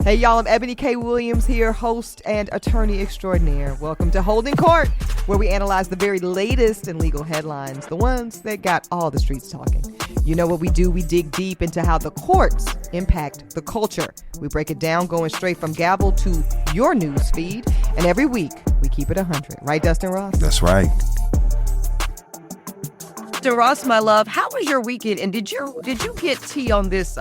Hey y'all, I'm Eboni K. Williams here, host and attorney extraordinaire. Welcome to Holding Court, where we analyze the very latest in legal headlines, the ones that got all the streets talking. You know what we do? We dig deep into how the courts impact the culture. We break it down, going straight from gavel to your news feed. And every week, we keep it 100. Right, Dustin Ross? That's right. Dustin Ross, my love, how was your weekend? And did you get tea on this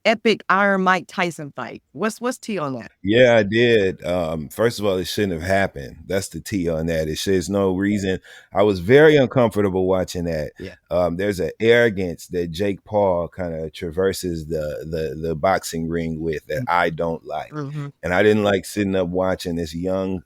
epic Iron Mike Tyson fight? What's tea on that? Yeah, I did. First of all, it shouldn't have happened. That's the tea on that. There's no reason. I was very uncomfortable watching that. Yeah. There's an arrogance that Jake Paul kind of traverses the boxing ring with that I don't like. Mm-hmm. And I didn't like sitting up watching this young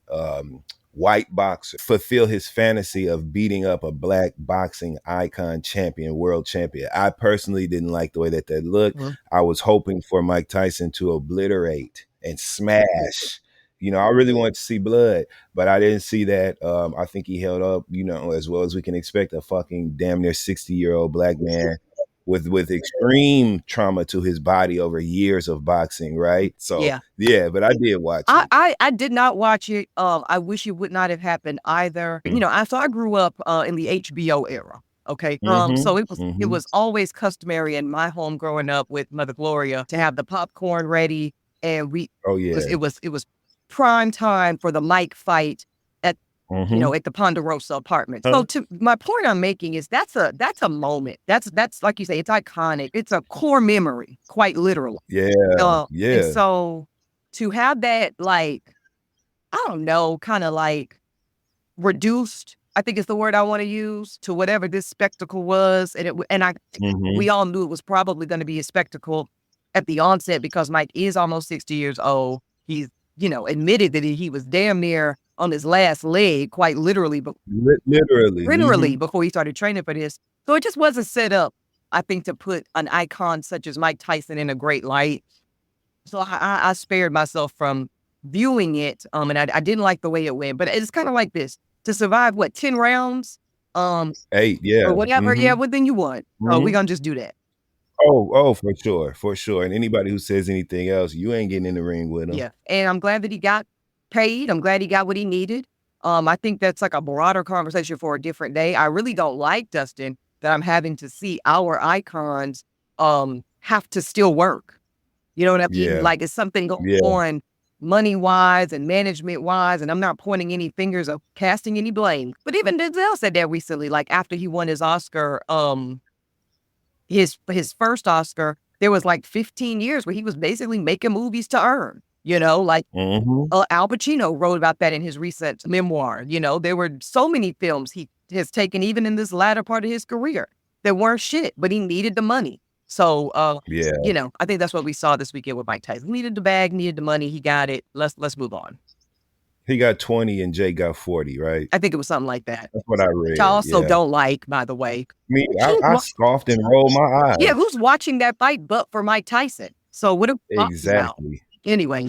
white boxer fulfill his fantasy of beating up a black boxing icon champion, world champion. I personally didn't like the way that looked. Mm-hmm. I was hoping for Mike Tyson to obliterate and smash. You know, I really wanted to see blood, but I didn't see that. I think he held up, as well as we can expect a fucking damn near 60-year-old black man with extreme trauma to his body over years of boxing, right? So yeah, but I did watch it. I did not watch it. I wish it would not have happened either. Mm-hmm. I grew up in the HBO era. Okay. Mm-hmm. So it was always customary in my home growing up with Mother Gloria to have the popcorn ready, and it was prime time for the Mike fight at at the Ponderosa apartment. So my point I'm making is that's a moment. That's like you say, it's iconic. It's a core memory, quite literally. Yeah. And so to have that, like, I don't know, kind of like reduced, I think is the word I want to use, to whatever this spectacle was. We all knew it was probably going to be a spectacle at the onset because Mike is almost 60 years old. He's, admitted that he was damn near on his last leg, quite literally. But literally before he started training for this. So it just wasn't set up, I think, to put an icon such as Mike Tyson in a great light. So I spared myself from viewing it, and I didn't like the way it went. But it's kind of like this: to survive 10 rounds, 8, or whatever, well then you won. So we're gonna just do that. Oh, for sure. And anybody who says anything else, you ain't getting in the ring with him. Yeah, and I'm glad that he got paid. I'm glad he got what he needed. I think that's like a broader conversation for a different day. I really don't like, Dustin, that I'm having to see our icons have to still work. You know what I mean? Yeah. Like it's something going on money-wise and management-wise, and I'm not pointing any fingers or casting any blame. But even Denzel said that recently, like after he won his Oscar, his first Oscar, there was like 15 years where he was basically making movies to earn. Al Pacino wrote about that in his recent memoir. There were so many films he has taken, even in this latter part of his career, that weren't shit, but he needed the money. So, I think that's what we saw this weekend with Mike Tyson. Needed the bag, needed the money. He got it. Let's move on. He got 20 and Jay got 40, right? I think it was something like that. That's what I read. Which I also don't like, by the way. I scoffed and rolled my eyes. Yeah, who's watching that fight but for Mike Tyson? So what are we talking about? Anyway,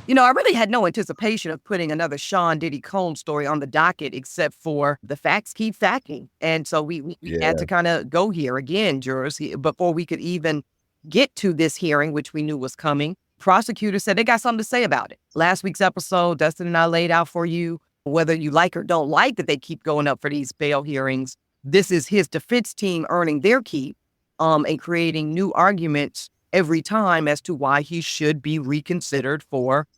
I really had no anticipation of putting another Diddy Combs story on the docket, except for the facts keep facting. And so we had to kind of go here again, jurors, before we could even get to this hearing, which we knew was coming. Prosecutors said they got something to say about it. Last week's episode, Dustin and I laid out for you whether you like or don't like that they keep going up for these bail hearings. This is his defense team earning their keep and creating new arguments every time as to why he should be reconsidered for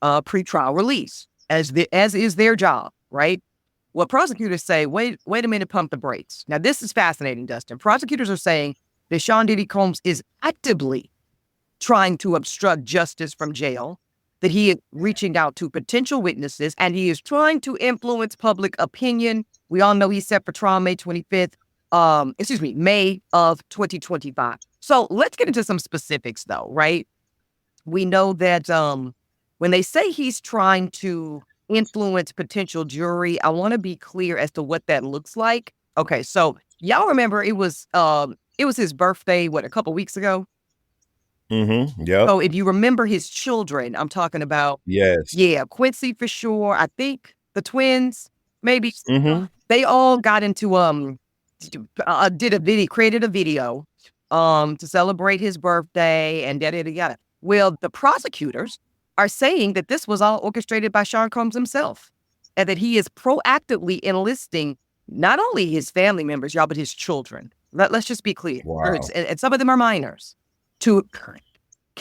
pretrial release, as is their job, right? What prosecutors say, wait a minute, pump the brakes. Now, this is fascinating, Dustin. Prosecutors are saying that Diddy Combs is actively trying to obstruct justice from jail, that he is reaching out to potential witnesses, and he is trying to influence public opinion. We all know he's set for trial May of 2025. So let's get into some specifics, though, right? We know that when they say he's trying to influence potential jury, I want to be clear as to what that looks like. Okay, so y'all remember it was his birthday, a couple weeks ago? Mm-hmm. Yeah. So if you remember his children, I'm talking about. Yes. Yeah, Quincy for sure. I think the twins, maybe. Mm-hmm. They all got into created a video to celebrate his birthday and yada yada yada. Well, the prosecutors are saying that this was all orchestrated by Sean Combs himself, and that he is proactively enlisting not only his family members, y'all, but his children. Let's just be clear. Wow. And some of them are minors, to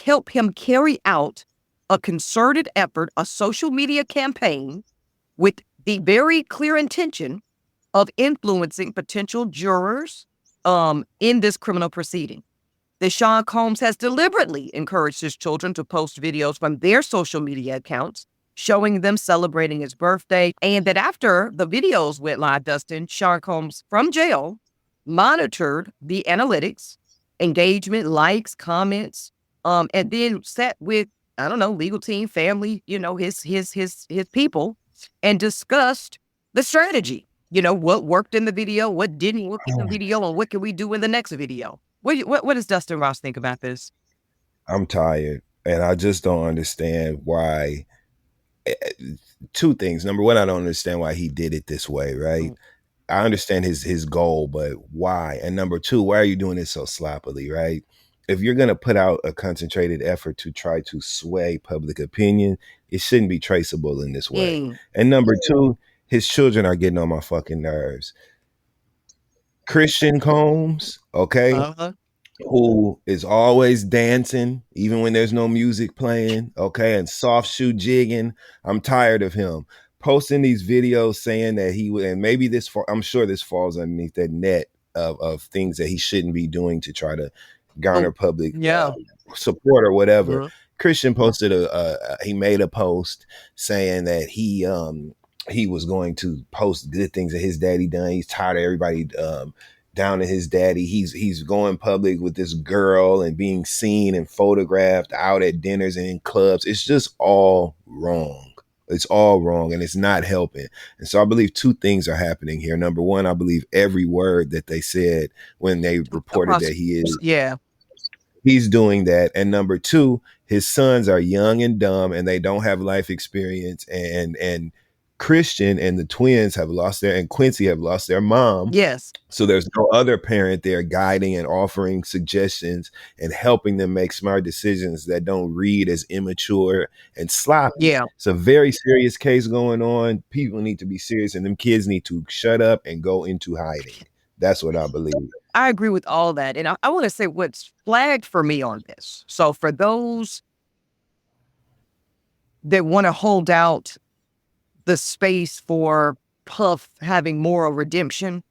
help him carry out a concerted effort, a social media campaign with the very clear intention of influencing potential jurors in this criminal proceeding. That Sean Combs has deliberately encouraged his children to post videos from their social media accounts showing them celebrating his birthday, and that after the videos went live, Dustin, Sean Combs from jail monitored the analytics, engagement, likes, comments, and then sat with, I don't know, legal team, family, his people, and discussed the strategy. What worked in the video, what didn't work in the video, and what can we do in the next video. What does Dustin Ross think about this? I'm tired, and I just don't understand why. Two things. Number one, I don't understand why he did it this way, right? I understand his goal, but why? And number two, why are you doing it so sloppily, right? If you're going to put out a concentrated effort to try to sway public opinion, it shouldn't be traceable in this way. And number two, his children are getting on my fucking nerves. Christian Combs, okay, who is always dancing, even when there's no music playing, okay, and soft shoe jigging. I'm tired of him posting these videos saying that he would, and maybe this, I'm sure this falls underneath that net of things that he shouldn't be doing to try to garner public support or whatever. Christian posted he made a post saying that he was going to post good things that his daddy done. He's tired of everybody down to his daddy. He's going public with this girl and being seen and photographed out at dinners and in clubs. It's just all wrong. It's all wrong, and it's not helping. And so I believe two things are happening here. Number one, I believe every word that they said when they reported that he's doing that. And number two, his sons are young and dumb, and they don't have life experience. And Christian and the twins have lost and Quincy have lost their mom. Yes. So there's no other parent there guiding and offering suggestions and helping them make smart decisions that don't read as immature and sloppy. Yeah. It's a very serious case going on. People need to be serious, and them kids need to shut up and go into hiding. That's what I believe. I agree with all that. And I want to say what's flagged for me on this. So for those that want to hold out the space for Puff having moral redemption,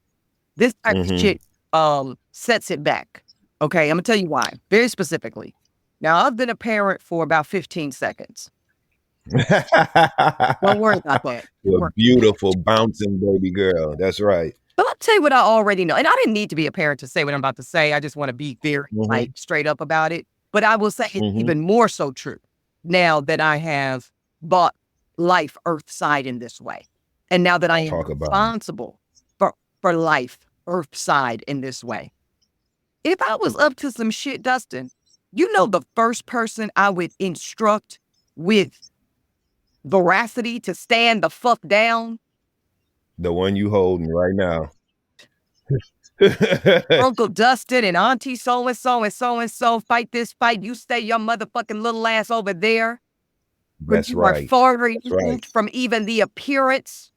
this type of shit sets it back. Okay, I'm gonna tell you why, very specifically. Now, I've been a parent for about 15 seconds. Don't worry about that. You're a beautiful, bouncing baby girl. That's right. But I'll tell you what I already know. And I didn't need to be a parent to say what I'm about to say. I just want to be very straight up about it. But I will say it's even more so true now that I have bought life earthside in this way. And now that I am responsible for life earthside in this way. If I was up to some shit, Dustin, the first person I would instruct with veracity to stand the fuck down? The one you holding right now. Uncle Dustin and Auntie so-and-so and so-and-so fight this fight. You stay your motherfucking little ass over there. That's you right. are far removed from even the appearance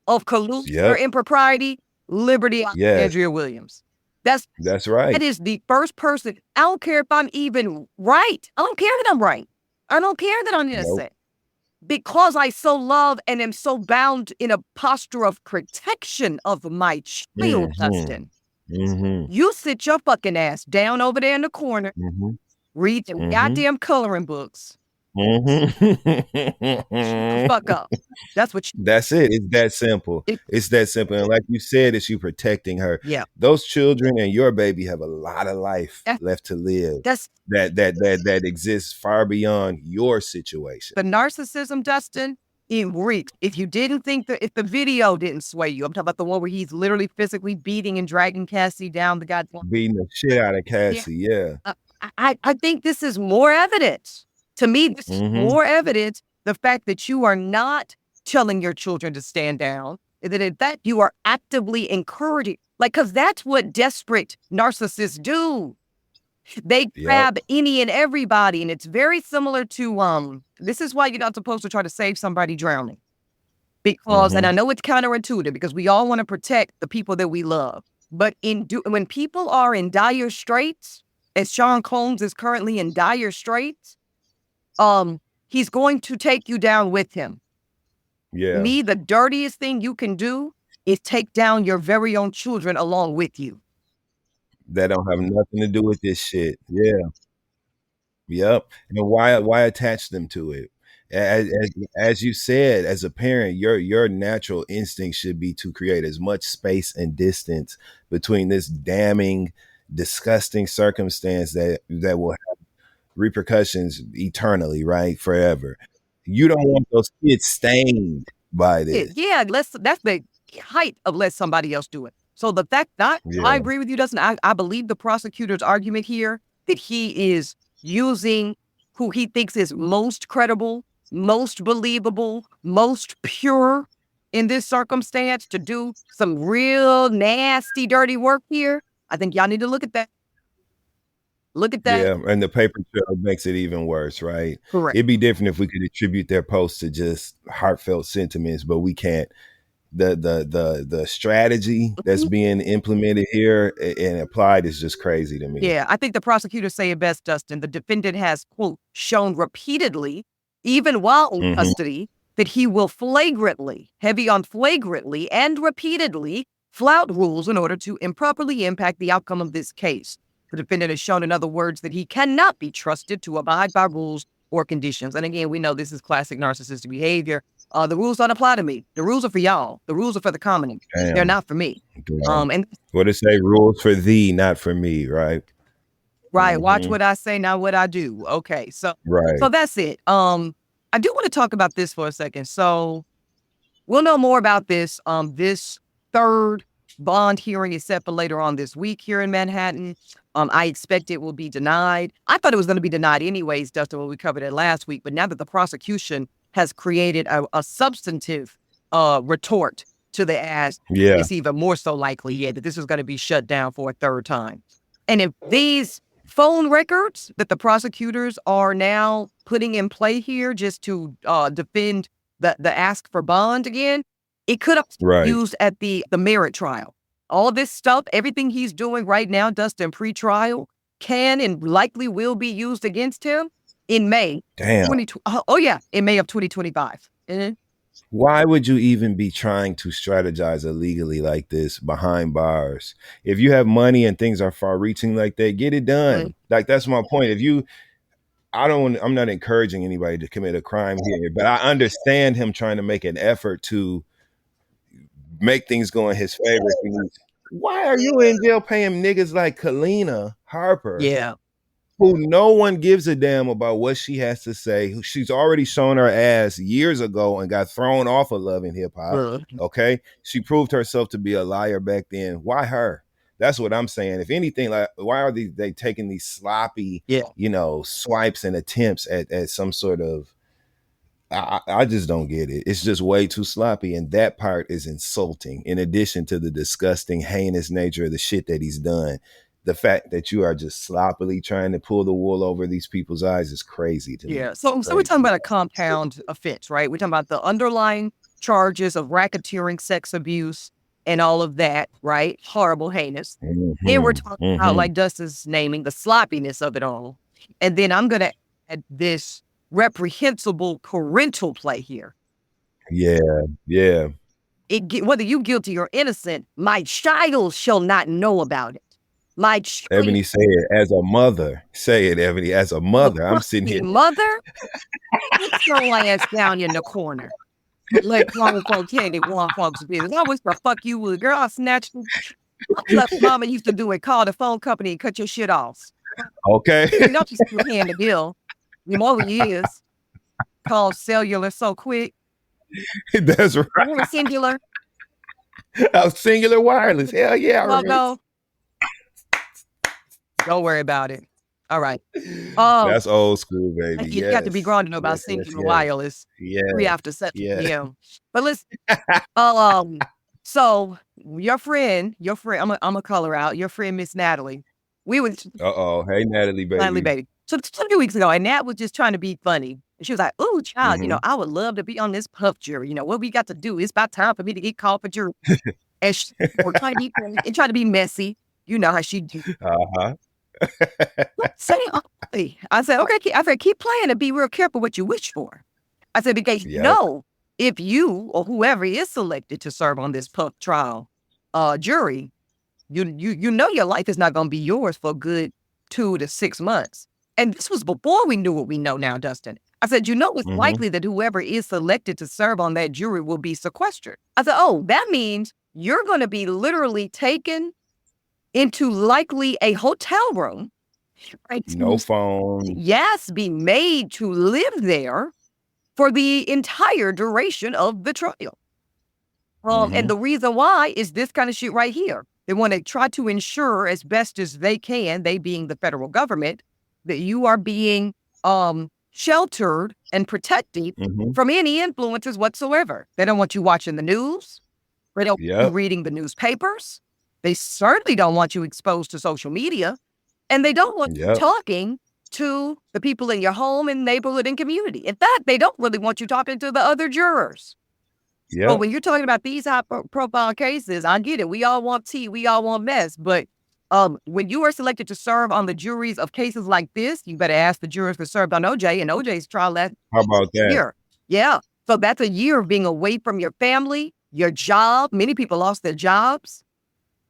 of collusion or impropriety. Liberty Andrea Williams. That's right. That is the first person. I don't care if I'm even right. I don't care that I'm right. I don't care that I'm innocent. Because I so love and am so bound in a posture of protection of my child, Dustin. You sit your fucking ass down over there in the corner, read the goddamn coloring books. Shut the fuck up. That's what That's it. It's that simple. It's that simple. And like you said, it's you protecting her. Yeah. Those children and your baby have a lot of life left to live. That exists far beyond your situation. The narcissism, Dustin, it reeks. If you didn't think if the video didn't sway you, I'm talking about the one where he's literally physically beating and dragging Cassie down the goddamn. Beating the shit out of Cassie, I think this is more evidence. To me, this is more evidence, the fact that you are not telling your children to stand down, that in fact you are actively encouraging, because that's what desperate narcissists do. They grab any and everybody, and it's very similar to this is why you're not supposed to try to save somebody drowning. Because, and I know it's counterintuitive because we all want to protect the people that we love. But when people are in dire straits, as Sean Combs is currently in dire straits, he's going to take you down with him. Yeah. The dirtiest thing you can do is take down your very own children along with you. That don't have nothing to do with this shit. Yeah. Yep. And why attach them to it? As you said, as a parent, your natural instinct should be to create as much space and distance between this damning, disgusting circumstance that will have repercussions eternally, right? Forever. You don't want those kids stained by this. Yeah, that's the height of let somebody else do it. So the fact that I agree with you, Dustin. I believe the prosecutor's argument here that he is using who he thinks is most credible, most believable, most pure in this circumstance to do some real nasty, dirty work here. I think y'all need to look at that. Look at that. Yeah, and the paper trail makes it even worse, right? Correct. It'd be different if we could attribute their posts to just heartfelt sentiments, but we can't. The strategy that's being implemented here and applied is just crazy to me. Yeah, I think the prosecutors say it best, Dustin. The defendant has, quote, shown repeatedly, even while in custody, that he will flagrantly, heavy on flagrantly and repeatedly, flout rules in order to improperly impact the outcome of this case. The defendant has shown, in other words, that he cannot be trusted to abide by rules or conditions. And again, we know this is classic narcissistic behavior. The rules don't apply to me. The rules are for y'all. The rules are for the common. They're not for me. And what it say? Rules for thee, not for me, right? Right. Watch what I say, not what I do. Okay. So that's it. I do want to talk about this for a second. So we'll know more about this. This third bond hearing is set for later on this week here in Manhattan. I expect it will be denied. I thought it was going to be denied anyways, Dustin, when we covered it last week. But now that the prosecution has created a substantive retort to the ask, it's even more so likely, that this is going to be shut down for a third time. And if these phone records that the prosecutors are now putting in play here just to defend the ask for bond again, it could have been used at the merit trial. All this stuff, everything he's doing right now, Dustin, pre-trial, can and likely will be used against him in May. Damn. In May of 2025. Why would you even be trying to strategize illegally like this behind bars? If you have money and things are far reaching like that, get it done. Like, that's my point. I'm not encouraging anybody to commit a crime here, but I understand him trying to make an effort to make things go in his favor. Why are you in jail paying niggas like Kalina Harper? Yeah. Who no one gives a damn about what she has to say. She's already shown her ass years ago and got thrown off of Love and Hip Hop. Okay. She proved herself to be a liar back then. Why her? That's what I'm saying. If anything, like, why are they taking these sloppy, swipes and attempts at some sort of, I just don't get it. It's just way too sloppy. And that part is insulting. In addition to the disgusting, heinous nature of the shit that he's done, the fact that you are just sloppily trying to pull the wool over these people's eyes is crazy to me. Yeah. So we're talking about a compound offense, right? We're talking about the underlying charges of racketeering, sex abuse, and all of that, right? Horrible, heinous. And we're talking about, like Dustin's naming, the sloppiness of it all. And then I'm going to add this reprehensible parental play here. Yeah. Whether you guilty or innocent, my child shall not know about it. Eboni, say it as a mother. Say it, Eboni, as a mother. I'm sitting here. Mother, put your ass down in the corner. Let grown folks hear they want folks business. I wish the fuck you would. Girl, I snatched you. Like mama used to do it. Call the phone company and cut your shit off. Okay. Don't you still hand the bill. You know what it is. Call cellular so quick. That's right. Remember singular? Singular wireless. Hell yeah. Go. Don't worry about it. All right. That's old school, baby. You got to be grown to know about singular wireless. Yeah. 3 after 7 p.m. But listen, so your friend, I'm gonna call her out. Your friend, Miss Natalie, We was Hey, Natalie, baby. So 2 weeks ago, and Nat was just trying to be funny. And she was like, "Oh, child, I would love to be on this puff jury. What we got to do? It's about time for me to get called for jury." And we're trying to be funny and trying to be messy. You know how she do. Say, I said, okay. I said, keep playing and be real careful what you wish for. I said, because if you or whoever is selected to serve on this puff trial jury, you know your life is not going to be yours for a good 2 to 6 months. And this was before we knew what we know now, Dustin. I said, it's likely that whoever is selected to serve on that jury will be sequestered. I said, oh, that means you're going to be literally taken into likely a hotel room. Right? No phone. Yes, be made to live there for the entire duration of the trial. And the reason why is this kind of shit right here. They want to try to ensure as best as they can, they being the federal government, that you are being sheltered and protected from any influences whatsoever. They don't want you watching the news. They don't want you reading the newspapers. They certainly don't want you exposed to social media. And they don't want you talking to the people in your home and neighborhood and community. In fact, they don't really want you talking to the other jurors. But when you're talking about these high-profile cases, I get it. We all want tea. We all want mess. But when you are selected to serve on the juries of cases like this, you better ask the jurors that served on OJ, and OJ's trial last year. Yeah. So that's a year of being away from your family, your job. Many people lost their jobs,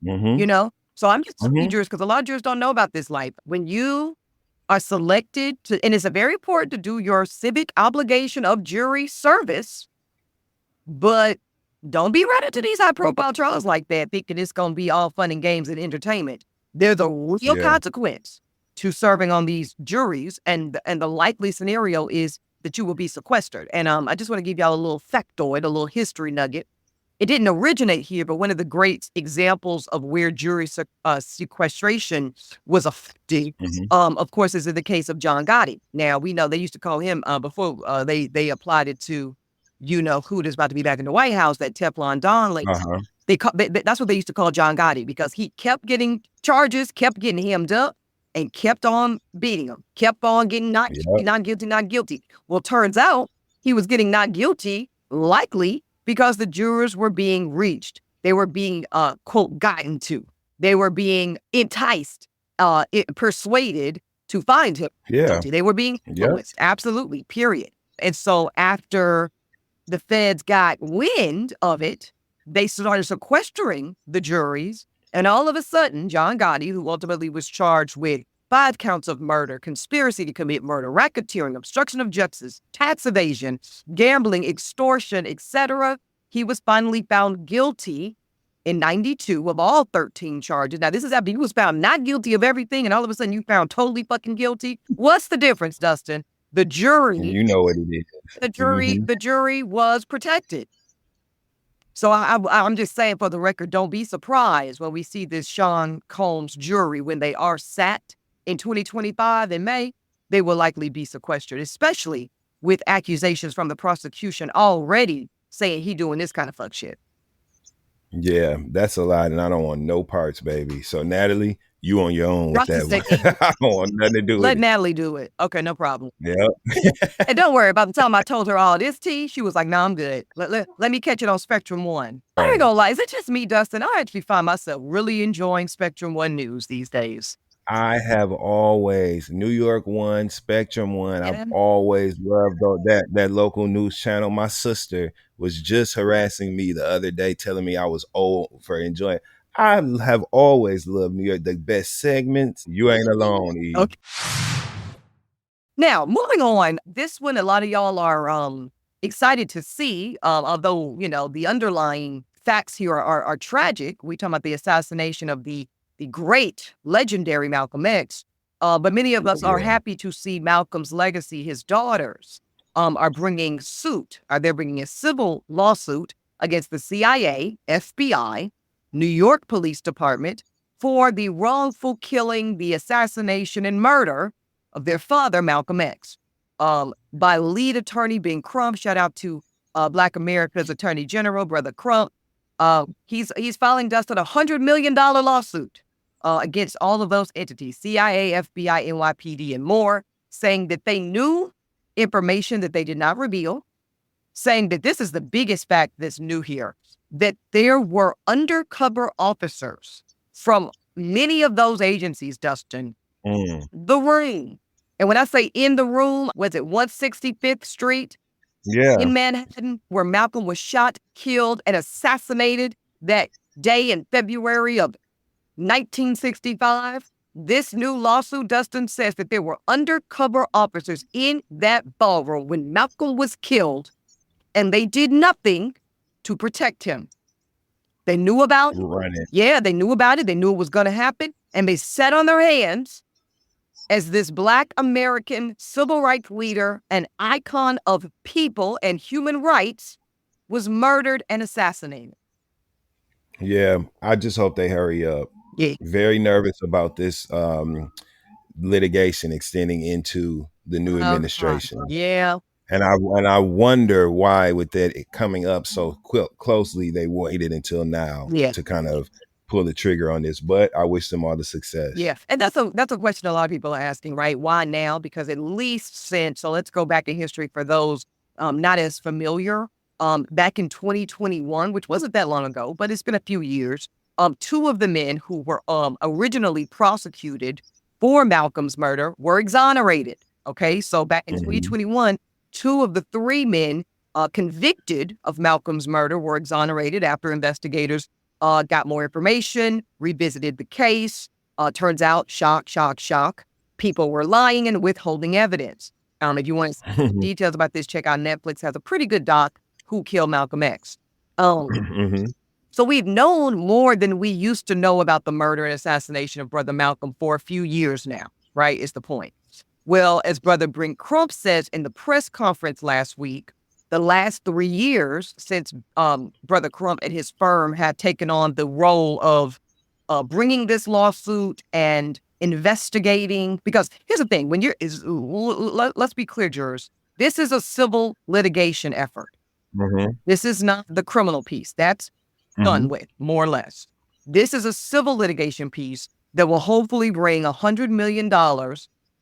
So I'm just telling jurors, because a lot of jurors don't know about this life. When you are selected to, and it's very important to do your civic obligation of jury service, but don't be running to these high-profile trials like that, thinking it's going to be all fun and games and entertainment. There's a real consequence to serving on these juries, and the likely scenario is that you will be sequestered. And I just want to give y'all a little factoid, a little history nugget. It didn't originate here, but one of the great examples of where jury sequestration was effective, of course, is in the case of John Gotti. Now, we know they used to call him, before they applied it to, who is about to be back in the White House, that Teflon Don lady. That's what they used to call John Gotti, because he kept getting charges, kept getting hemmed up, and kept on beating him, kept on getting not guilty. Well, turns out he was getting not guilty, likely because the jurors were being reached. They were being, quote, gotten to. They were being enticed, persuaded to find him guilty. They were being influenced, absolutely, period. And so after the feds got wind of it, they started sequestering the juries. And all of a sudden, John Gotti, who ultimately was charged with 5 counts of murder, conspiracy to commit murder, racketeering, obstruction of justice, tax evasion, gambling, extortion, etc., he was finally found guilty in 92 of all 13 charges. Now, this is after he was found not guilty of everything, and all of a sudden you found totally fucking guilty. What's the difference, Dustin? The jury, you know what it is. The jury was protected. So I'm just saying, for the record, don't be surprised when we see this Sean Combs jury, when they are sat in 2025 in May, they will likely be sequestered, especially with accusations from the prosecution already saying he doing this kind of fuck shit. Yeah, that's a lot, and I don't want no parts, baby. So, Natalie, you on your own with that one. I don't want nothing to do with it. Let Natalie do it. Okay, no problem. Yeah. And don't worry, by the time I told her all this tea, she was like, "No, I'm good. Let me catch it on Spectrum One." I ain't gonna lie, is it just me, Dustin? I actually find myself really enjoying Spectrum One news these days. I have always, New York One, Spectrum One, I've always loved that local news channel. My sister was just harassing me the other day, telling me I was old for enjoying. I have always loved New York. The best segments. You ain't alone, E. Okay. Now, moving on, this one a lot of y'all are excited to see, although, the underlying facts here are tragic. We talking about the assassination of the great, legendary Malcolm X. But many of us are happy to see Malcolm's legacy. His daughters are bringing suit. They're bringing a civil lawsuit against the CIA, FBI, New York Police Department for the wrongful killing, the assassination, and murder of their father, Malcolm X, by lead attorney Ben Crump. Shout out to Black America's Attorney General, Brother Crump. He's filing Dustin $100 million lawsuit against all of those entities, CIA, FBI, NYPD, and more, saying that they knew information that they did not reveal, saying that this is the biggest fact that's new here, that there were undercover officers from many of those agencies, Dustin, the room. And when I say in the room, was it 165th Street in Manhattan, where Malcolm was shot, killed, and assassinated that day in February of 1965? This new lawsuit, Dustin, says that there were undercover officers in that ballroom when Malcolm was killed, and they did nothing to protect him. They knew about it. Yeah, they knew about it. They knew it was going to happen. And they sat on their hands as this Black American civil rights leader, an icon of people and human rights, was murdered and assassinated. Yeah, I just hope they hurry up. Yeah. Very nervous about this litigation extending into the new administration. Yeah. And I wonder why, with that coming up so closely, they waited until now to kind of pull the trigger on this. But I wish them all the success. Yeah, and that's a question a lot of people are asking, right? Why now? Because at least since, so let's go back in history for those not as familiar. Back in 2021, which wasn't that long ago, but it's been a few years, two of the men who were originally prosecuted for Malcolm's murder were exonerated. Okay, so back in 2021, two of the three men convicted of Malcolm's murder were exonerated after investigators got more information, revisited the case. Turns out, shock, people were lying and withholding evidence. If you want details about this, check out Netflix has a pretty good doc, Who Killed Malcolm X. So we've known more than we used to know about the murder and assassination of Brother Malcolm for a few years now, right, is the point. Well, as Brother Brent Crump says in the press conference last week, the last 3 years since Brother Crump and his firm had taken on the role of bringing this lawsuit and investigating, because here's the thing, when let's be clear, jurors, this is a civil litigation effort. This is not the criminal piece. That's done with, more or less. This is a civil litigation piece that will hopefully bring $100 million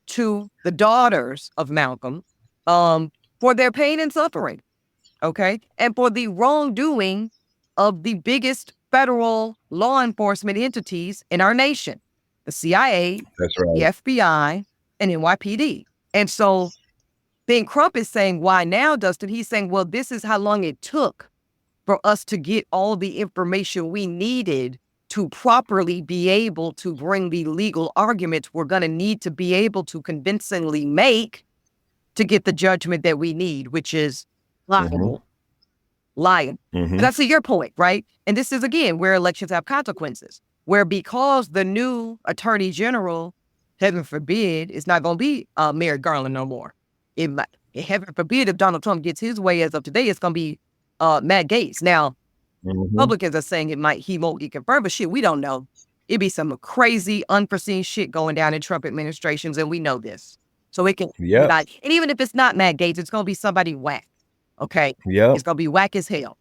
to the daughters of Malcolm for their pain and suffering, okay? And for the wrongdoing of the biggest federal law enforcement entities in our nation, the CIA, That's right, the FBI, and NYPD. And so then Crump is saying, why now, Dustin? He's saying, well, this is how long it took for us to get all the information we needed to properly be able to bring the legal arguments we're going to need to be able to convincingly make to get the judgment that we need, which is liable. And that's your point, right? And this is, again, where elections have consequences, where because the new attorney general, heaven forbid, is not going to be Merrick Garland no more. Heaven forbid, if Donald Trump gets his way as of today, it's going to be Matt Gaetz. Now, Republicans are saying he won't get confirmed, but shit, we don't know. It'd be some crazy, unforeseen shit going down in Trump administrations, and we know this. So it can, and even if it's not Matt Gaetz, it's going to be somebody whack, okay? It's going to be whack as hell.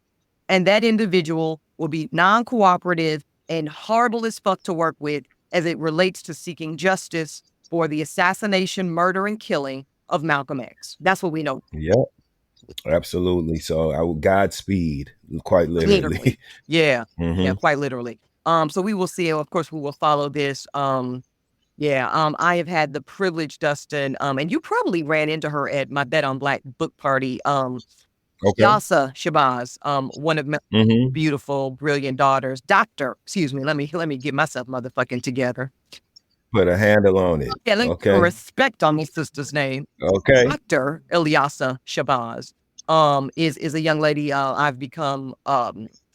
And that individual will be non-cooperative and horrible as fuck to work with as it relates to seeking justice for the assassination, murder, and killing of Malcolm X. That's what we know. Absolutely. So Godspeed, quite literally. Yeah, quite literally. So we will see. Of course, we will follow this. I have had the privilege, Dustin, and you probably ran into her at my Bet on Black book party. Yasa Shabazz, one of my beautiful, brilliant daughters. Let me get myself motherfucking together. Put a handle on it. Yeah, let me put respect on my sister's name. Okay. Dr. Ilyasa Shabazz is a young lady I've become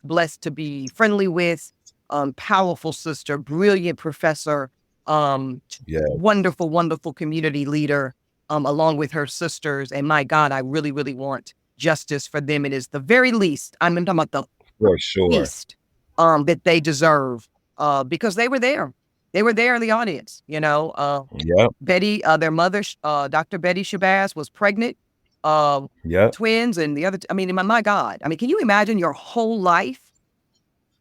blessed to be friendly with. Powerful sister, brilliant professor, wonderful, wonderful community leader, along with her sisters. And my God, I really, really want justice for them. It is the very least, I'm talking about the least that they deserve because they were there. They were there in the audience, you know. Betty, their mother, Dr. Betty Shabazz, was pregnant, twins, and the other. My God. I mean, can you imagine your whole life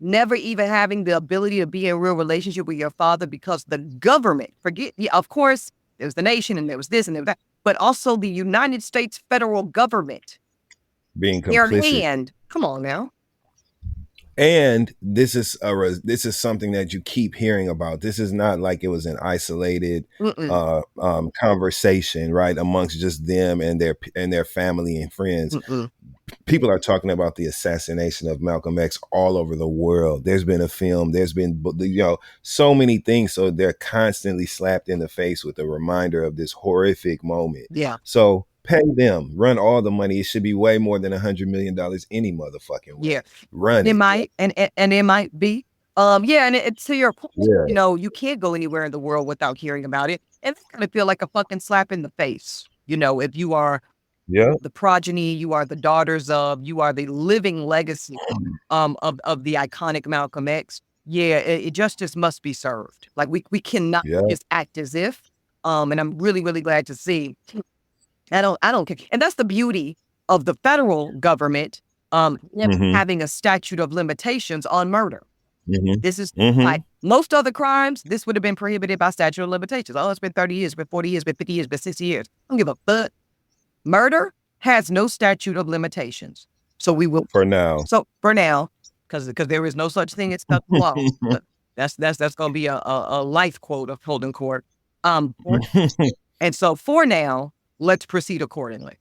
never even having the ability to be in real relationship with your father because the government, of course, there's the nation and there was this and there was that, but also the United States federal government being complicit. And come on now. And this is something that you keep hearing about. This is not like it was an isolated conversation, right, amongst just them and their family and friends. People are talking about the assassination of Malcolm X all over the world. There's been a film. There's been, so many things. So they're constantly slapped in the face with a reminder of this horrific moment. Yeah. So pay them, run all the money. It should be way more than $100 million any motherfucking way. Yeah. Run it. Might, and it might be. Yeah, and it, to your point, you can't go anywhere in the world without hearing about it. And it's gonna feel like a fucking slap in the face. If you are the progeny, you are the daughters of, you are the living legacy of the iconic Malcolm X. Yeah, justice must be served. Like we cannot just act as if. And I'm really, really glad to see. I don't care. And that's the beauty of the federal government having a statute of limitations on murder. This is like most other crimes, this would have been prohibited by statute of limitations. Oh, it's been 30 years, it's been 40 years, it's been 50 years, it's been 60 years. I don't give a fuck. Murder has no statute of limitations. So we will for now, because there is no such thing as stuck law. That's gonna be a life quote of Holden Court. And so for now, let's proceed accordingly.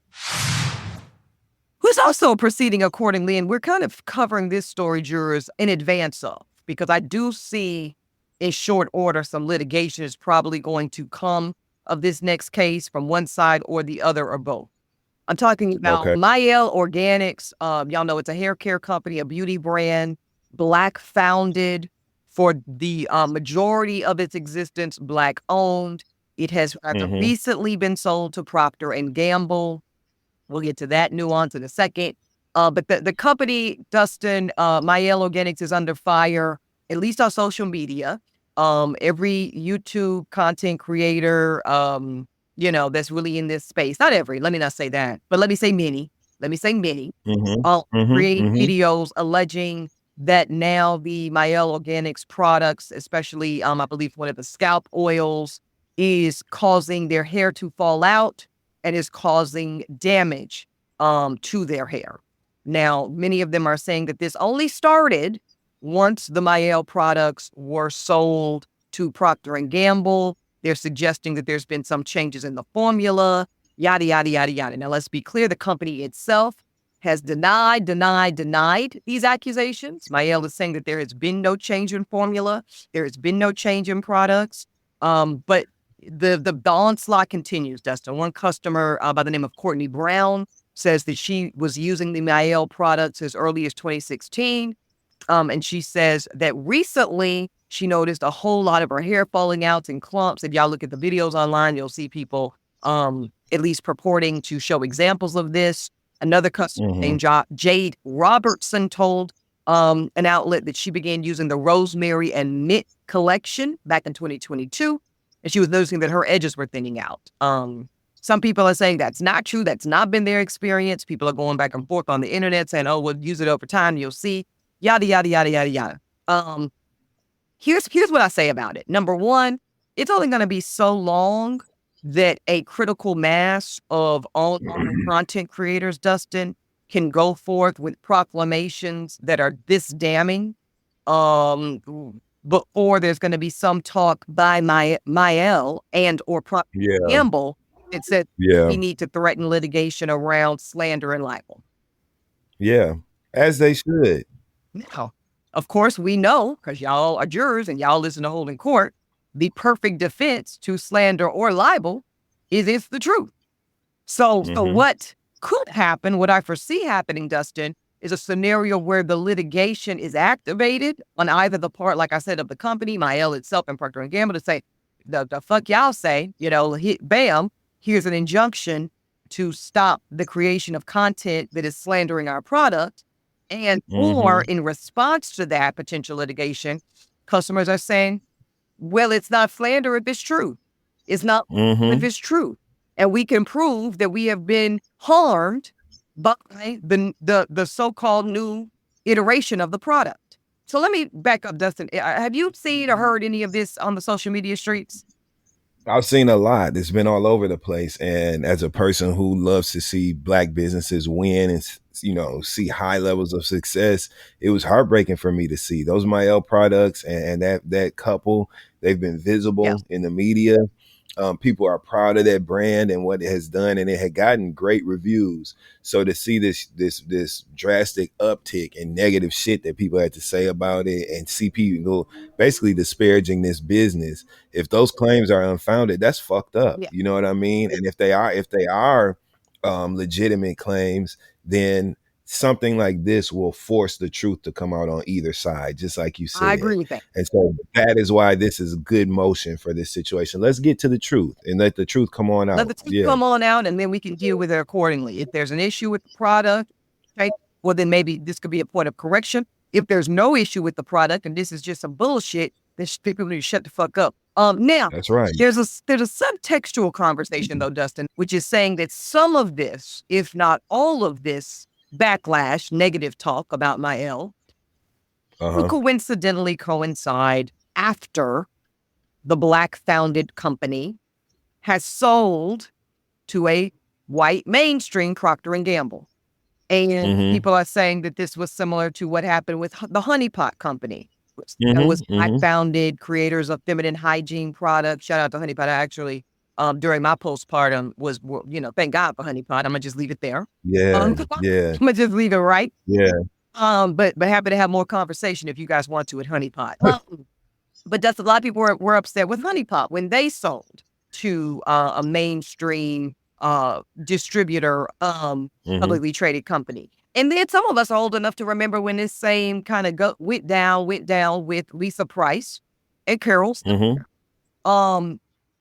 Who's also proceeding accordingly, and we're kind of covering this story, jurors, in advance of, because I do see in short order some litigation is probably going to come of this next case from one side or the other or both. I'm talking about Myelle Organics. Y'all know it's a hair care company, a beauty brand, Black founded, for the majority of its existence, Black owned. It has recently been sold to Procter & Gamble. We'll get to that nuance in a second. But the company, Dustin, Myelle Organics, is under fire, at least on social media. Every YouTube content creator, that's really in this space. Not every, let me not say that, but let me say many. Create videos alleging that now the Myelle Organics products, especially, I believe one of the scalp oils, is causing their hair to fall out and is causing damage to their hair. Now, many of them are saying that this only started once the Myelle products were sold to Procter & Gamble. They're suggesting that there's been some changes in the formula, yada, yada, yada, yada. Now, let's be clear. The company itself has denied these accusations. Myelle is saying that there has been no change in formula. There has been no change in products. But the onslaught continues, Dustin. One customer by the name of Courtney Brown says that she was using the Myelle products as early as 2016. And she says that recently she noticed a whole lot of her hair falling out in clumps. If y'all look at the videos online, you'll see people at least purporting to show examples of this. Another customer named Jade Robertson told an outlet that she began using the Rosemary and Mint collection back in 2022. And she was noticing that her edges were thinning out. Some people are saying that's not true. That's not been their experience. People are going back and forth on the internet saying, oh, we'll use it over time. You'll see. Yada, yada, yada, yada, yada. Here's what I say about it. Number one, it's only going to be so long that a critical mass of all content creators, Dustin, can go forth with proclamations that are this damning. Before there's going to be some talk by Myelle and or Procter & Gamble that said we need to threaten litigation around slander and libel. Yeah, as they should. Now, of course, we know, because y'all are jurors and y'all listen to Holden Court, the perfect defense to slander or libel is it's the truth. So what could happen, what I foresee happening, Dustin, is a scenario where the litigation is activated on either the part, like I said, of the company, Myelle itself and Procter & Gamble, to say, the fuck y'all say, bam, here's an injunction to stop the creation of content that is slandering our product. And or in response to that potential litigation, customers are saying, well, it's not slander if it's true. It's not if it's true. And we can prove that we have been harmed by the so-called new iteration of the product. So let me back up, Dustin. Have you seen or heard any of this on the social media streets? I've seen a lot. It's been all over the place. And as a person who loves to see Black businesses win and, see high levels of success, it was heartbreaking for me to see those Myel products and that couple. They've been visible in the media. People are proud of that brand and what it has done, and it had gotten great reviews. So to see this drastic uptick in negative shit that people had to say about it, and see people basically disparaging this business, if those claims are unfounded, that's fucked up. Yeah. You know what I mean? And if they are legitimate claims, then something like this will force the truth to come out on either side, just like you said. I agree with that. And so that is why this is good motion for this situation. Let's get to the truth and let the truth come on out. Let the truth come on out, and then we can deal with it accordingly. If there's an issue with the product, okay, well, then maybe this could be a point of correction. If there's no issue with the product and this is just some bullshit, then people need to shut the fuck up. Now, that's right. There's a subtextual conversation, though, Dustin, which is saying that some of this, if not all of this, backlash, negative talk about Myel, will coincidentally coincide after the Black-founded company has sold to a white mainstream Procter & Gamble. And people are saying that this was similar to what happened with the Honeypot company. That was Black-founded, creators of feminine hygiene products. Shout out to Honeypot. I actually, during my postpartum, was, thank God for Honeypot. I'm going to just leave it there. Yeah, I'm going to just leave it right. Yeah. But happy to have more conversation if you guys want to at Honeypot. But that's a lot of people were upset with Honeypot when they sold to a mainstream distributor, publicly traded company. And then some of us are old enough to remember when this same kind of went down with Lisa Price and Carol.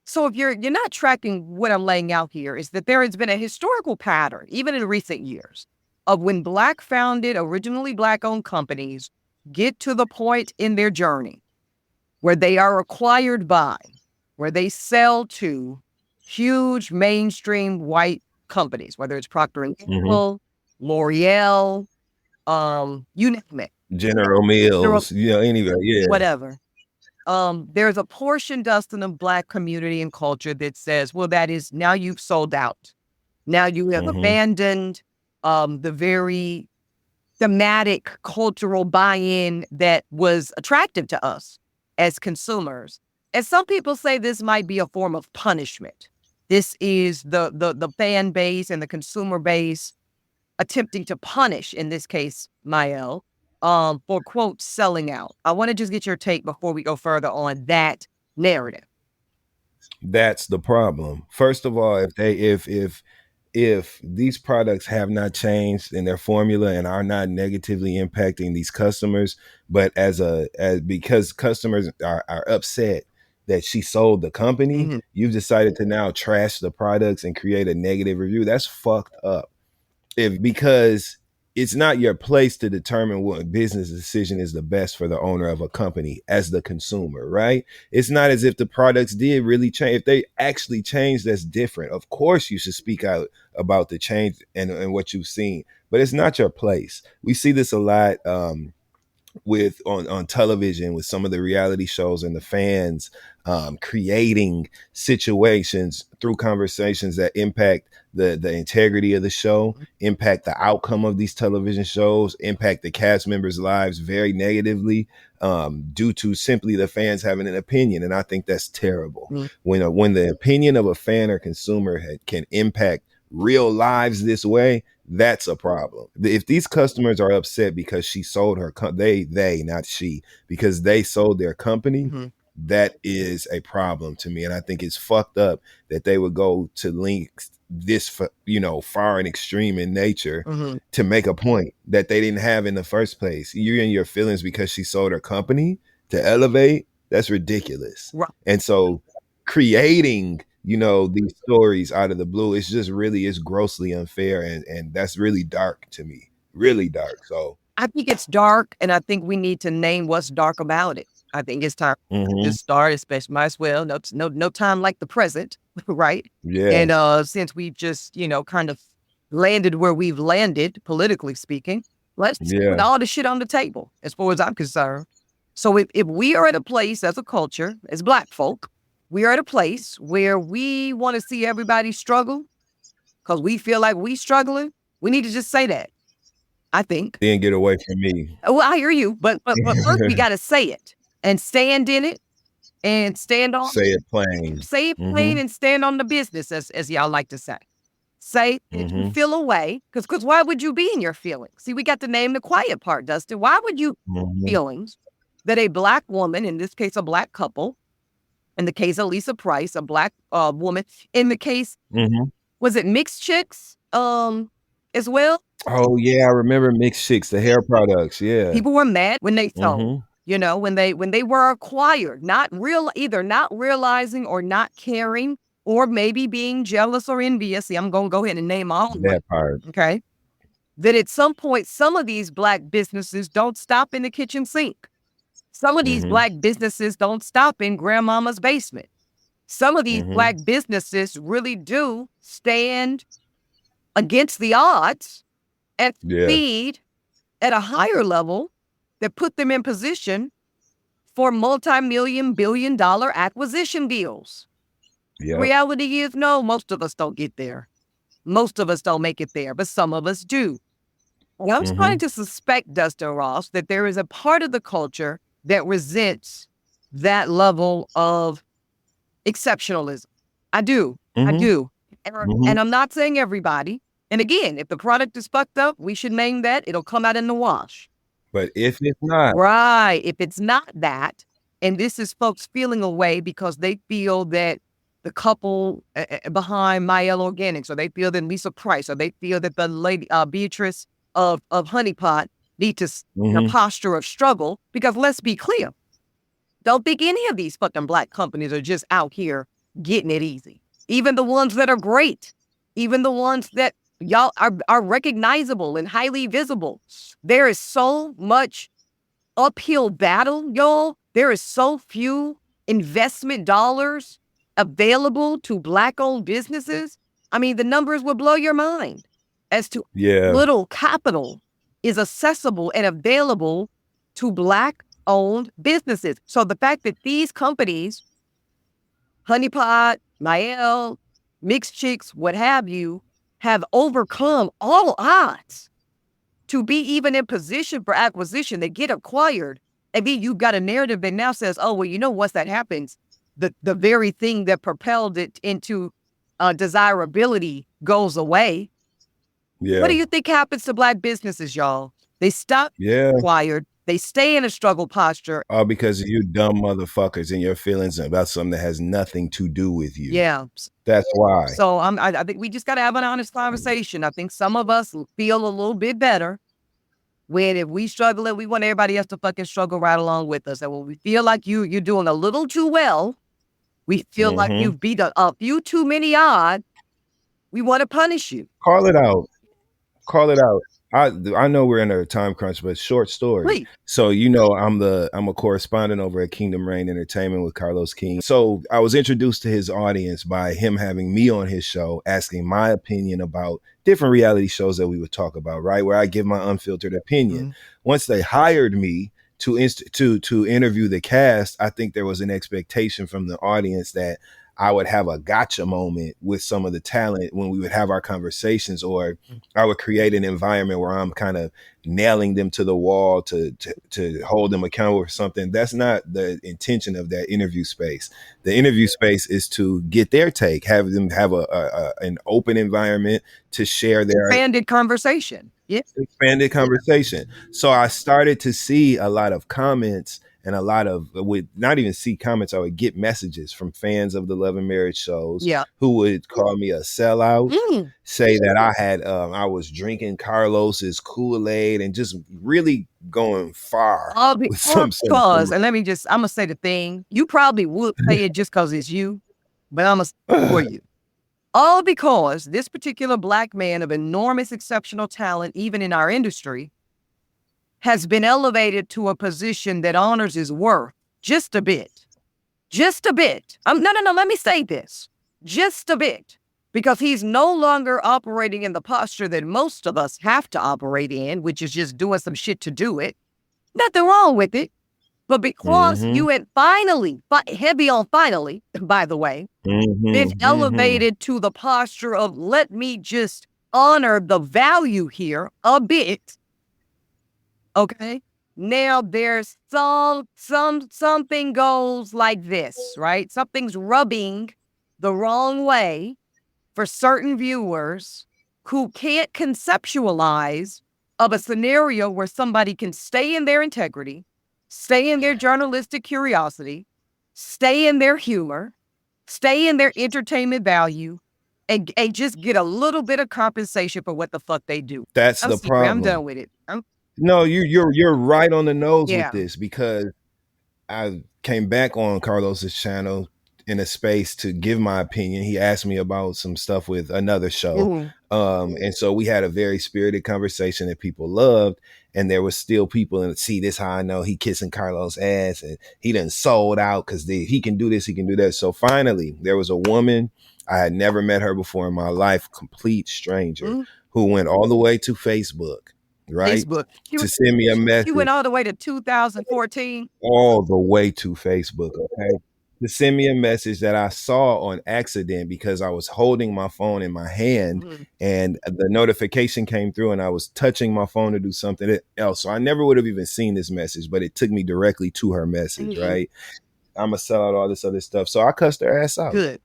So if you're not tracking what I'm laying out here, is that there has been a historical pattern, even in recent years, of when Black-founded, originally Black-owned companies get to the point in their journey where they are acquired by, where they sell to huge mainstream white companies, whether it's Procter & Gamble, L'Oreal, you name it. General Mills, anyway, whatever. There's a portion, Dustin, of Black community and culture that says, well, that is, now you've sold out. Now you have abandoned the very thematic cultural buy-in that was attractive to us as consumers. And some people say this might be a form of punishment. This is the fan base and the consumer base attempting to punish, in this case, Myel, for, quote, selling out. I want to just get your take before we go further on that narrative. That's the problem. First of all, if these products have not changed in their formula and are not negatively impacting these customers, but because customers are upset that she sold the company, you've decided to now trash the products and create a negative review. That's fucked up. Because it's not your place to determine what business decision is the best for the owner of a company as the consumer, right? It's not as if the products did really change. If they actually changed, that's different. Of course, you should speak out about the change and what you've seen, but it's not your place. We see this a lot on television with some of the reality shows and the fans creating situations through conversations that impact the integrity of the show, impact the outcome of these television shows, impact the cast members' lives very negatively due to simply the fans having an opinion. And I think that's terrible. When the opinion of a fan or consumer can impact real lives this way, that's a problem. If these customers are upset because she sold her, they not she, because they sold their company, that is a problem to me. And I think it's fucked up that they would go to links this, far and extreme in nature to make a point that they didn't have in the first place. You're in your feelings because she sold her company to elevate. That's ridiculous. Right. And so creating these stories out of the blue, it's grossly unfair, and that's really dark to me, really dark. So I think it's dark, and I think we need to name what's dark about it. I think it's time to start, especially, might as well, no time like the present, right? Yeah. And since we've just, kind of landed where we've landed, politically speaking, Let's put all the shit on the table, as far as I'm concerned. So if we are at a place as a culture, as Black folk, we are at a place where we want to see everybody struggle because we feel like we struggling, we need to just say that. I think. Then get away from me. Well, I hear you, but first we got to say it and stand in it and stand on. Say it plain. Say it plain and stand on the business, as y'all like to say. Say that you feel away, because why would you be in your feelings? See, we got to name the quiet part, Dustin. Why would you feelings that a Black woman, in this case a Black couple, in the case of Lisa Price, a Black woman, in the case, was it Mixed Chicks as well? Oh yeah, I remember Mixed Chicks, the hair products. Yeah, people were mad when they sold. You know, when they were acquired, either not realizing or not caring, or maybe being jealous or envious. See, I'm gonna go ahead and name all of that part. Okay, that at some point, some of these Black businesses don't stop in the kitchen sink. Some of these Black businesses don't stop in grandmama's basement. Some of these Black businesses really do stand against the odds and feed at a higher level that put them in position for multi-million, billion-dollar acquisition deals. The reality is, no, most of us don't get there. Most of us don't make it there, but some of us do. And I'm trying to suspect, Dustin Ross, that there is a part of the culture that resents that level of exceptionalism. I do. I do. And I'm not saying everybody. And again, if the product is fucked up, we should name that. It'll come out in the wash. But if it's not. Right. If it's not that, and this is folks feeling away because they feel that the couple behind Myelle Organics, or they feel that Lisa Price, or they feel that the lady Beatrice of Honeypot need to a posture of struggle, because let's be clear, don't think any of these fucking Black companies are just out here getting it easy. Even the ones that are great, even the ones that y'all are recognizable and highly visible. There is so much uphill battle, y'all. There is so few investment dollars available to Black-owned businesses. I mean, the numbers will blow your mind as to little capital is accessible and available to Black-owned businesses. So the fact that these companies, Honeypot, Myelle, Mixed Chicks, what have you, have overcome all odds to be even in position for acquisition, they get acquired, and then you've got a narrative that now says, oh, well, you know, once that happens, the very thing that propelled it into desirability goes away. What do you think happens to Black businesses, y'all? They stop acquired. They stay in a struggle posture. All because of you dumb motherfuckers and your feelings about something that has nothing to do with you. Yeah. That's why. So I think we just got to have an honest conversation. I think some of us feel a little bit better when if we struggle and we want everybody else to fucking struggle right along with us. And when we feel like you're doing a little too well, we feel like you've beat a few too many odds, we want to punish you. Call it out. Call it out. I know we're in a time crunch, but short story. Please. So, you know, I'm a correspondent over at Kingdom Reign Entertainment with Carlos King. So I was introduced to his audience by him having me on his show, asking my opinion about different reality shows that we would talk about, right? Where I give my unfiltered opinion. Once they hired me to interview the cast, I think there was an expectation from the audience that I would have a gotcha moment with some of the talent when we would have our conversations, or I would create an environment where I'm kind of nailing them to the wall to hold them accountable for something. That's not the intention of that interview space. The interview space is to get their take, have them have an open environment to share their expanded conversation. Expanded conversation. So I started to see a lot of comments and a lot of, would not even see comments, I would get messages from fans of the Love and Marriage shows who would call me a sellout, say that I had, I was drinking Carlos's Kool-Aid and just really going far. Because, and let me just, I'm going to say the thing, you probably would say it just because it's you, but I'm going to say for you. All because this particular Black man of enormous exceptional talent, even in our industry, has been elevated to a position that honors his worth just a bit. Just a bit. No, let me say this. Just a bit. because he's no longer operating in the posture that most of us have to operate in, which is just doing some shit to do it. Nothing wrong with it. But because you had finally, heavy on finally, by the way, been elevated to the posture of let me just honor the value here a bit. Okay. Now there's something goes like this, right? Something's rubbing the wrong way for certain viewers who can't conceptualize of a scenario where somebody can stay in their integrity, stay in their journalistic curiosity, stay in their humor, stay in their entertainment value, and just get a little bit of compensation for what the fuck they do. That's the problem. I'm done with it. No, you're right on the nose with this, because I came back on Carlos's channel in a space to give my opinion. He asked me about some stuff with another show. And so we had a very spirited conversation that people loved. And there was still people in see this how I know he kissing Carlos' ass and he done sold out because he can do this, he can do that. So finally, there was a woman, I had never met her before in my life, complete stranger, who went all the way to Facebook. Right? To send me a message. You went all the way to 2014? All the way to Facebook, okay? To send me a message that I saw on accident because I was holding my phone in my hand and the notification came through and I was touching my phone to do something else. So I never would have even seen this message, but it took me directly to her message, right? I'm gonna sell out all this other stuff. So I cussed her ass out. Good.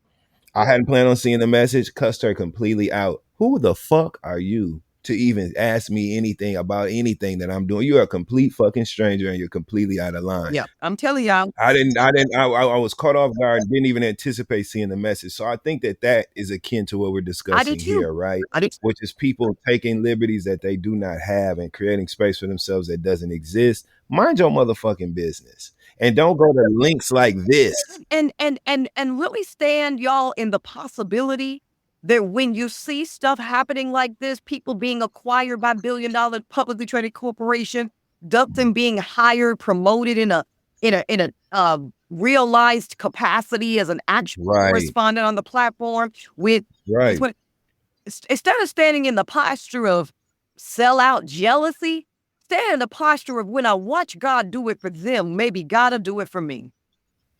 I hadn't planned on seeing the message, cussed her completely out. Who the fuck are you to even ask me anything about anything that I'm doing? You're a complete fucking stranger and you're completely out of line. Yeah, I'm telling y'all. I was caught off guard, didn't even anticipate seeing the message. So I think that is akin to what we're discussing here, right? Which is people taking liberties that they do not have and creating space for themselves that doesn't exist. Mind your motherfucking business. And don't go to links like this. And really stand y'all in the possibility that when you see stuff happening like this, people being acquired by billion-dollar publicly traded corporation, Dustin being hired, promoted in a realized capacity as an actual correspondent on the platform with instead of standing in the posture of sellout jealousy, stand in the posture of when I watch God do it for them, maybe God'll do it for me.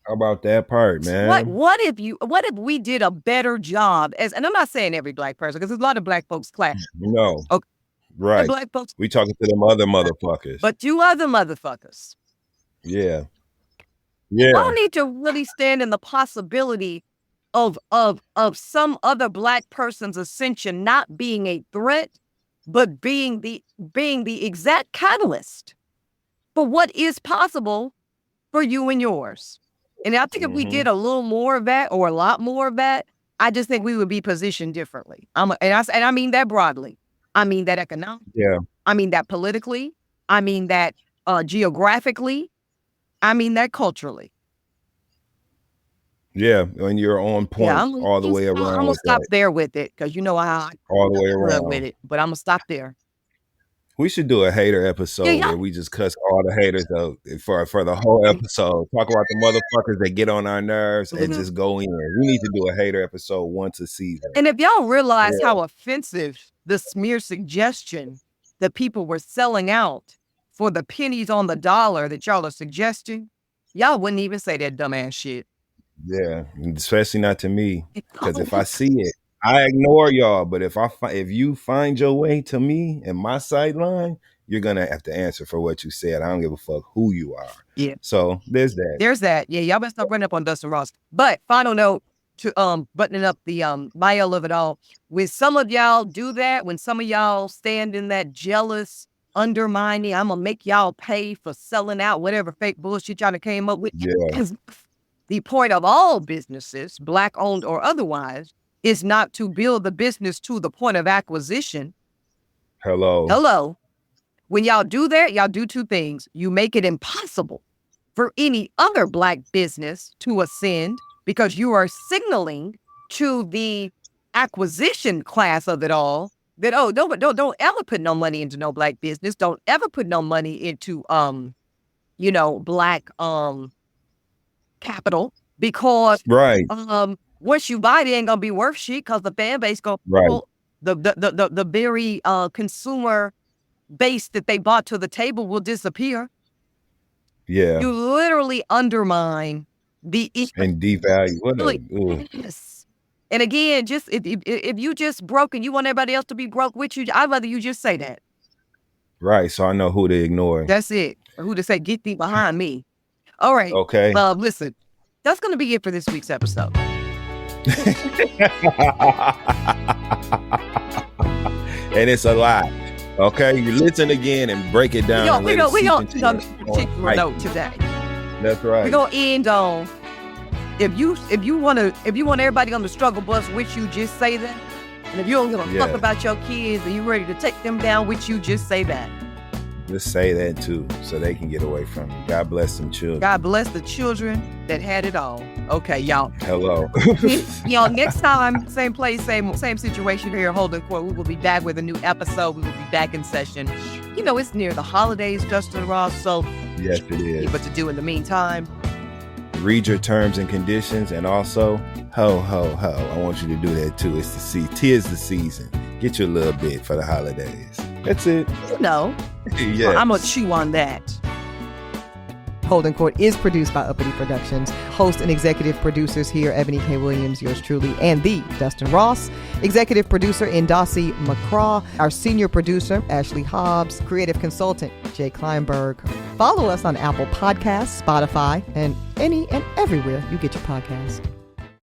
How about that part, man? What if we did a better job and I'm not saying every black person, because there's a lot of black folks class. No. Okay. Right. Black folks. We talking to them other motherfuckers. But you other motherfuckers. Yeah. Y'all need to really stand in the possibility of some other black person's ascension not being a threat, but being the exact catalyst for what is possible for you and yours. And I think if we did a little more of that or a lot more of that, I just think we would be positioned differently. And I mean that broadly. I mean that economically. Yeah. I mean that politically. I mean that geographically. I mean that culturally. Yeah, and you're on point all the way around. I'm gonna stop there with it because you know how all the way around with it. But I'm gonna stop there. We should do a hater episode where we just cuss all the haters out for the whole episode. Talk about the motherfuckers that get on our nerves and just go in. We need to do a hater episode once a season. And if y'all realize how offensive the smear suggestion that people were selling out for the pennies on the dollar that y'all are suggesting, y'all wouldn't even say that dumbass shit. Yeah, especially not to me, because if I see it, I ignore y'all. But if you find your way to me and my sideline, you're gonna have to answer for what you said. I don't give a fuck who you are. Yeah. So there's that. Yeah, y'all better stop running up on Dustin Ross. But final note to buttoning up the Myel of it all. When some of y'all do that, when some of y'all stand in that jealous, undermining, I'm gonna make y'all pay for selling out whatever fake bullshit y'all came up with. Yeah. The point of all businesses, black owned or otherwise, is not to build the business to the point of acquisition. Hello. When y'all do that, y'all do two things. You make it impossible for any other black business to ascend because you are signaling to the acquisition class of it all that, don't ever put no money into no black business. Don't ever put no money into, black, capital, because once you buy it, it ain't gonna be worth shit because the fan base go the very consumer base that they bought to the table will disappear. Yeah. You literally undermine the and devalue. Yes. And again, just if you just broke and you want everybody else to be broke with you, I'd rather you just say that. Right. So I know who to ignore. That's it. Or who to say, get thee behind me. All right. Okay. Listen, that's going to be it for this week's episode. And it's a lot. Okay, you listen again and break it down. We're going to end on a particular note today. That's right. We're going to end on, if you want everybody on the struggle bus with you, just say that. And if you don't give a fuck about your kids and you're ready to take them down with you, just say that. Just say that too, so they can get away from you. God bless them children. God bless the children that had it all. Okay, y'all. Hello. Y'all, next time, same place, same situation here, Holding Court. We will be back with a new episode. We will be back in session. You know, it's near the holidays, Dustin Ross, so yes, it is. What to do in the meantime. Read your terms and conditions, and also, ho, ho, ho. I want you to do that too. Tis the season. Get you a little bit for the holidays. That's it. You know. Yeah. I'm going to chew on that. Holding Court is produced by Uppity Productions. Host and executive producers here, Eboni K. Williams, yours truly, and the Dustin Ross. Executive producer in Dossie, McCraw. Our senior producer, Ashley Hobbs. Creative consultant, Jay Kleinberg. Follow us on Apple Podcasts, Spotify, and any and everywhere you get your podcasts.